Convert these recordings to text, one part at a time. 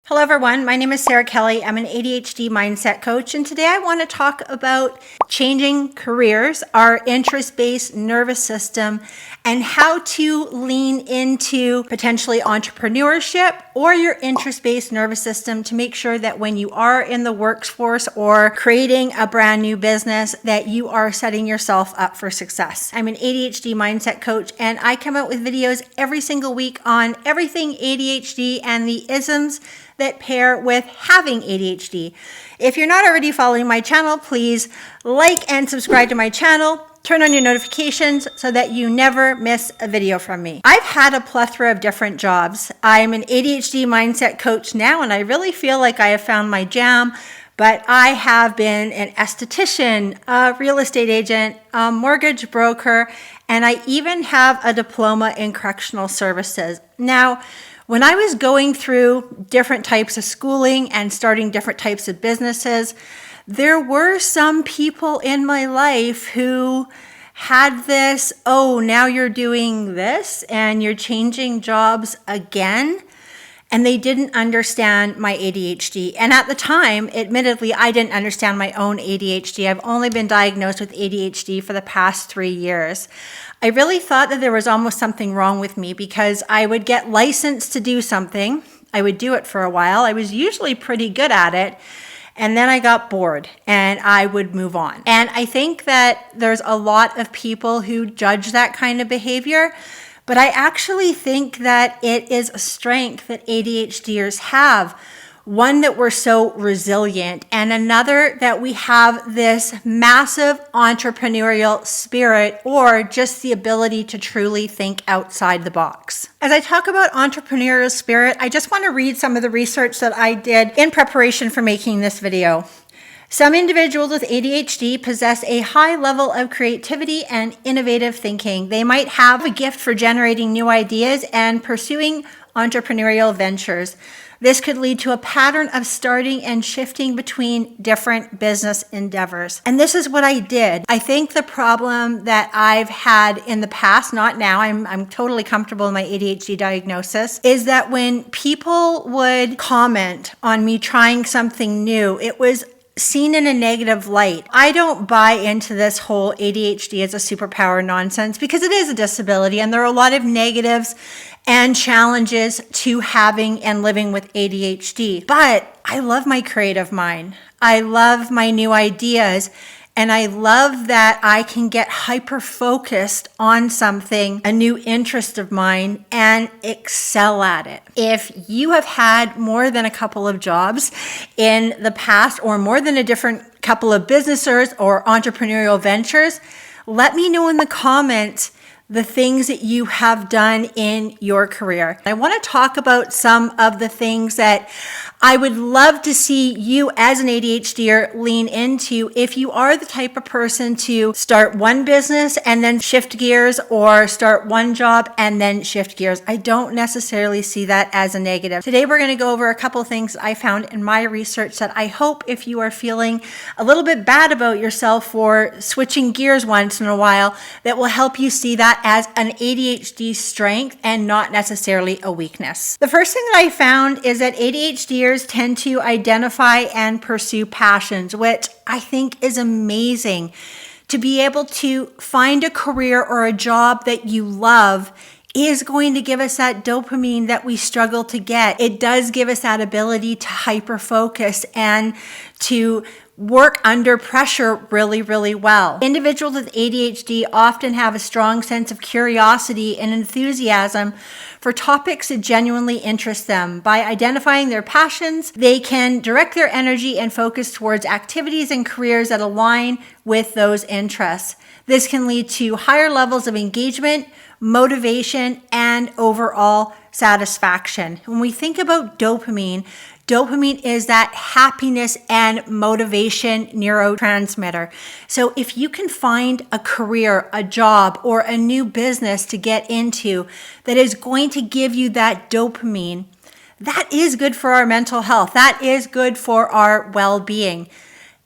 Hello everyone, my name is Sara Kelly. I'm an ADHD mindset coach, and today I want to talk about changing careers, our interest-based nervous system, and how to lean into potentially entrepreneurship or your interest-based nervous system to make sure that when you are in the workforce or creating a brand new business, that you are setting yourself up for success. I'm an ADHD mindset coach, and I come out with videos every single week on everything ADHD and the isms that pair with having ADHD. If you're not already following my channel, please like and subscribe to my channel. Turn on your notifications so that you never miss a video from me. I've had a plethora of different jobs. I'm an ADHD mindset coach now, and I really feel like I have found my jam. But I have been an esthetician, a real estate agent, a mortgage broker, and I even have a diploma in correctional services. Now, when I was going through different types of schooling and starting different types of businesses, there were some people in my life who had this, oh, now you're doing this and you're changing jobs again. And they didn't understand my ADHD. And at the time, admittedly, I didn't understand my own ADHD. I've only been diagnosed with ADHD for the past 3 years. I really thought that there was almost something wrong with me because I would get licensed to do something. I would do it for a while. I was usually pretty good at it. And then I got bored and I would move on. And I think that there's a lot of people who judge that kind of behavior. But I actually think that it is a strength that ADHDers have. One, that we're so resilient, and another, that we have this massive entrepreneurial spirit, or just the ability to truly think outside the box. As I talk about entrepreneurial spirit, I just want to read some of the research that I did in preparation for making this video. Some individuals with ADHD possess a high level of creativity and innovative thinking. They might have a gift for generating new ideas and pursuing entrepreneurial ventures. This could lead to a pattern of starting and shifting between different business endeavors. And this is what I did. I think the problem that I've had in the past, not now, I'm totally comfortable in my ADHD diagnosis, is that when people would comment on me trying something new, it was seen in a negative light. I don't buy into this whole ADHD as a superpower nonsense because it is a disability, and there are a lot of negatives and challenges to having and living with ADHD. But I love my creative mind. I love my new ideas. And I love that I can get hyper-focused on something, a new interest of mine, and excel at it. If you have had more than a couple of jobs in the past, or more than a different couple of businesses or entrepreneurial ventures, let me know in the comments the things that you have done in your career. I want to talk about some of the things that I would love to see you as an ADHDer lean into if you are the type of person to start one business and then shift gears, or start one job and then shift gears. I don't necessarily see that as a negative. Today we're going to go over a couple things I found in my research that I hope, if you are feeling a little bit bad about yourself for switching gears once in a while, that will help you see that as an ADHD strength and not necessarily a weakness. The first thing that I found is that ADHDers tend to identify and pursue passions, which I think is amazing. To be able to find a career or a job that you love is going to give us that dopamine that we struggle to get. It does give us that ability to hyper-focus and to work under pressure really, really well. Individuals with ADHD often have a strong sense of curiosity and enthusiasm for topics that genuinely interest them. By identifying their passions, they can direct their energy and focus towards activities and careers that align with those interests. This can lead to higher levels of engagement, motivation, and overall satisfaction. When we think about dopamine, dopamine is that happiness and motivation neurotransmitter. So if you can find a career, a job, or a new business to get into that is going to give you that dopamine, that is good for our mental health. That is good for our well-being.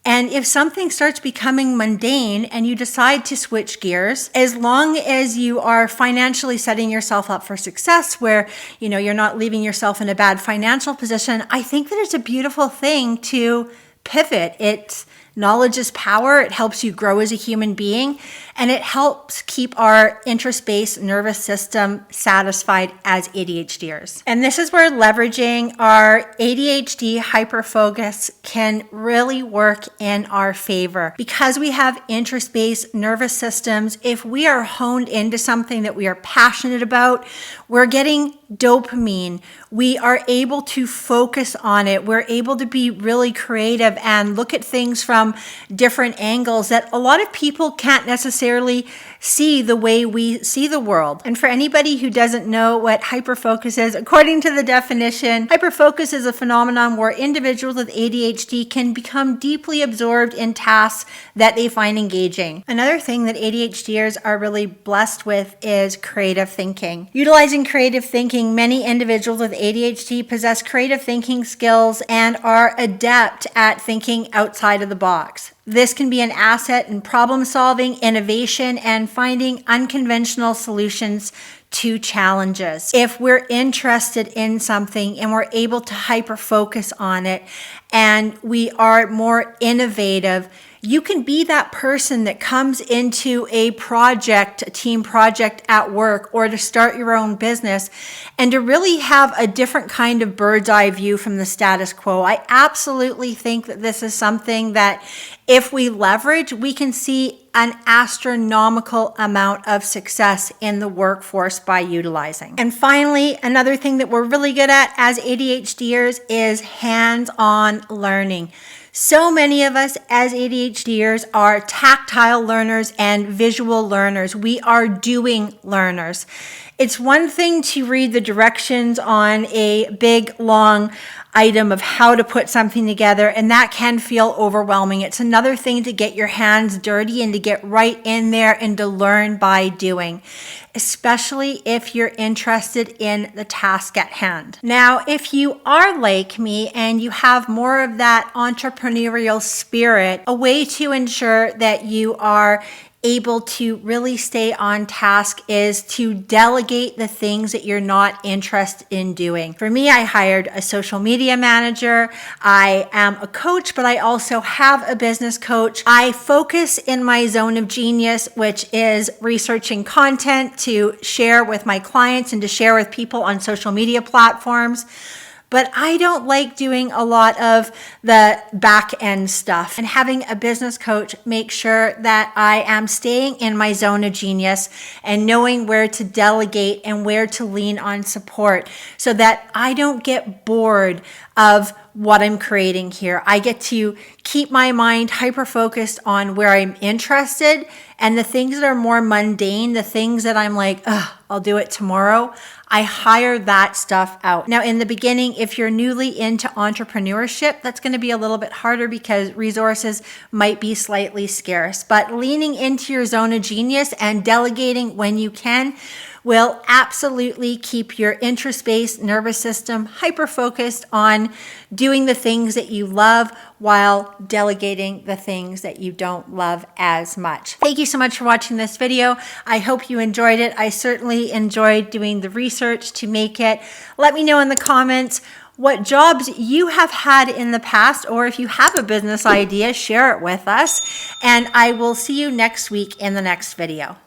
And if something starts becoming mundane and you decide to switch gears, as long as you are financially setting yourself up for success where, you're not leaving yourself in a bad financial position, I think that it's a beautiful thing to pivot. Knowledge is power. It helps you grow as a human being, and it helps keep our interest-based nervous system satisfied as ADHDers. And this is where leveraging our ADHD hyperfocus can really work in our favor. Because we have interest-based nervous systems, if we are honed into something that we are passionate about, we're getting dopamine. We are able to focus on it. We're able to be really creative and look at things from different angles that a lot of people can't necessarily see the way we see the world. And for anybody who doesn't know what hyperfocus is, according to the definition, hyperfocus is a phenomenon where individuals with ADHD can become deeply absorbed in tasks that they find engaging. Another thing that ADHDers are really blessed with is creative thinking. Utilizing creative thinking, many individuals with ADHD possess creative thinking skills and are adept at thinking outside of the box. This can be an asset in problem solving, innovation, and finding unconventional solutions to challenges. If we're interested in something and we're able to hyper focus on it and we are more innovative, you can be that person that comes into a project, a team project at work, or to start your own business and to really have a different kind of bird's eye view from the status quo. I absolutely think that this is something that if we leverage, we can see an astronomical amount of success in the workforce by utilizing. And finally, another thing that we're really good at as ADHDers is hands-on learning. So many of us as ADHDers are tactile learners and visual learners. We are doing learners. It's one thing to read the directions on a big, long item of how to put something together, and that can feel overwhelming. It's another thing to get your hands dirty and to get right in there and to learn by doing, especially if you're interested in the task at hand. Now, if you are like me and you have more of that entrepreneurial spirit, a way to ensure that you are able to really stay on task is to delegate the things that you're not interested in doing. For me, I hired a social media manager. I am a coach, but I also have a business coach. I focus in my zone of genius, which is researching content to share with my clients and to share with people on social media platforms. But I don't like doing a lot of the back end stuff. And having a business coach make sure that I am staying in my zone of genius and knowing where to delegate and where to lean on support so that I don't get bored of what I'm creating here. I get to keep my mind hyper focused on where I'm interested, and the things that are more mundane, the things that I'm like, I'll do it tomorrow, I hire that stuff out. Now, in the beginning, if you're newly into entrepreneurship, that's going to be a little bit harder because resources might be slightly scarce. But leaning into your zone of genius and delegating when you can will absolutely keep your interest-based nervous system hyper-focused on doing the things that you love while delegating the things that you don't love as much. Thank you so much for watching this video. I hope you enjoyed it. I certainly enjoyed doing the research to make it. Let me know in the comments what jobs you have had in the past, or if you have a business idea, share it with us. And I will see you next week in the next video.